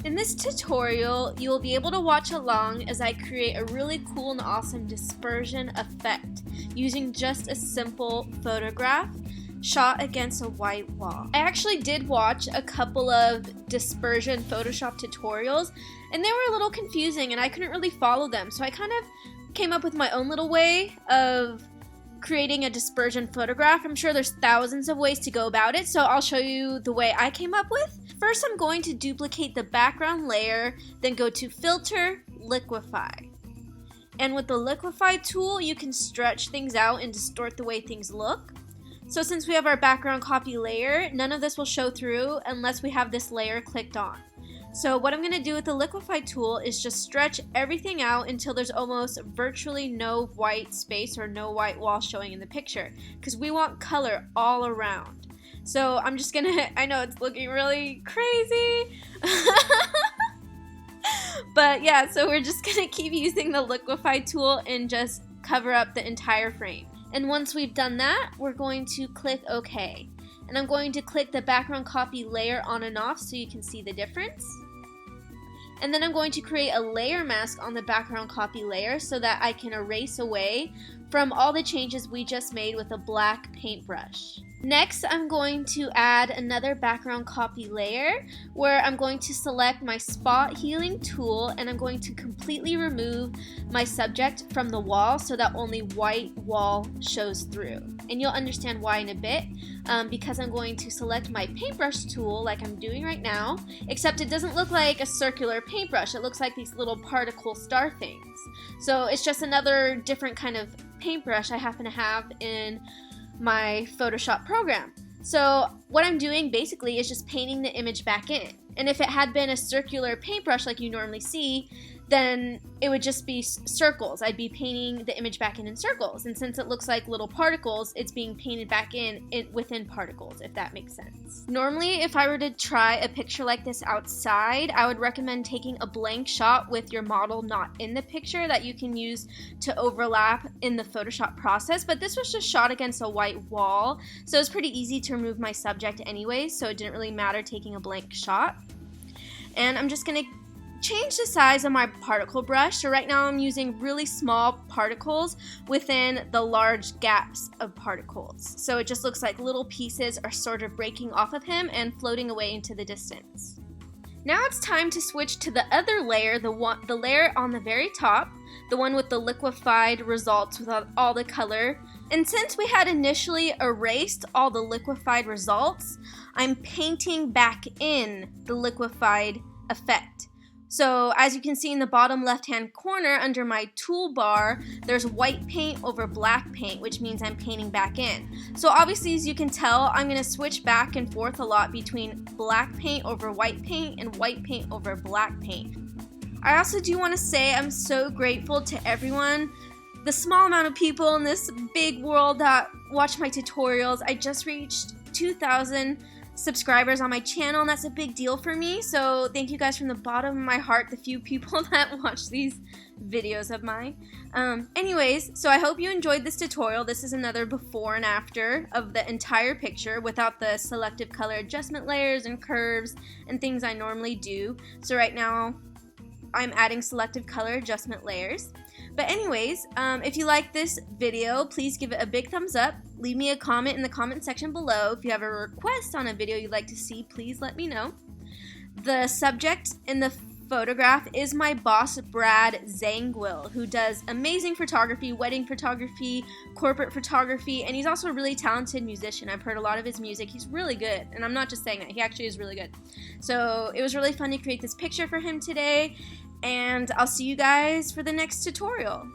In this tutorial, you will be able to watch along as I create a really cool and awesome dispersion effect using just a simple photograph shot against a white wall. I actually did watch a couple of dispersion Photoshop tutorials and they were a little confusing and I couldn't really follow them, so I kind of came up with my own little way of creating a dispersion photograph. I'm sure there's thousands of ways to go about it, so I'll show you the way I came up with. First, I'm going to duplicate the background layer, then go to Filter, Liquify. And with the Liquify tool, you can stretch things out and distort the way things look. So since we have our background copy layer, none of this will show through unless we have this layer clicked on. So what I'm going to do with the Liquify tool is just stretch everything out until there's almost virtually no white space or no white wall showing in the picture, because we want color all around. So I'm just gonna, I know it's looking really crazy, but yeah, so we're just gonna keep using the Liquify tool and just cover up the entire frame. And once we've done that, we're going to click OK. And I'm going to click the background copy layer on and off so you can see the difference. And then I'm going to create a layer mask on the background copy layer so that I can erase away from all the changes we just made with a black paintbrush. Next, I'm going to add another background copy layer where I'm going to select my spot healing tool and I'm going to completely remove my subject from the wall so that only white wall shows through. And you'll understand why in a bit, because I'm going to select my paintbrush tool like I'm doing right now, except it doesn't look like a circular paintbrush. It looks like these little particle star things. So it's just another different kind of paintbrush I happen to have in my Photoshop program. So what I'm doing basically is just painting the image back in. And if it had been a circular paintbrush like you normally see, then it would just be circles. I'd be painting the image back in circles. And since it looks like little particles, it's being painted back in within particles, if that makes sense. Normally, if I were to try a picture like this outside, I would recommend taking a blank shot with your model not in the picture that you can use to overlap in the Photoshop process. But this was just shot against a white wall, so it's pretty easy to remove my subject anyway, so it didn't really matter taking a blank shot. And I'm just going to change the size of my particle brush. So right now I'm using really small particles within the large gaps of particles. So it just looks like little pieces are sort of breaking off of him and floating away into the distance. Now it's time to switch to the other layer, the layer on the very top, the one with the liquefied results with all the color. And since we had initially erased all the liquefied results, I'm painting back in the liquefied effect. So as you can see in the bottom left hand corner under my toolbar, there's white paint over black paint, which means I'm painting back in. So obviously, as you can tell, I'm going to switch back and forth a lot between black paint over white paint and white paint over black paint. I also do want to say I'm so grateful to everyone, the small amount of people in this big world that watch my tutorials. I just reached 2,000 subscribers on my channel, and that's a big deal for me, so thank you guys from the bottom of my heart, the few people that watch these videos of mine. Anyways, so I hope you enjoyed this tutorial. This is another before and after of the entire picture without the selective color adjustment layers and curves and things I normally do. So right now I'm adding selective color adjustment layers. But anyways, if you like this video, please give it a big thumbs up. Leave me a comment in the comment section below. If you have a request on a video you'd like to see, please let me know. The subject in the photograph is my boss, Brad Zangwill, who does amazing photography, wedding photography, corporate photography, and he's also a really talented musician. I've heard a lot of his music. He's really good, and I'm not just saying that. He actually is really good. So it was really fun to create this picture for him today, and I'll see you guys for the next tutorial.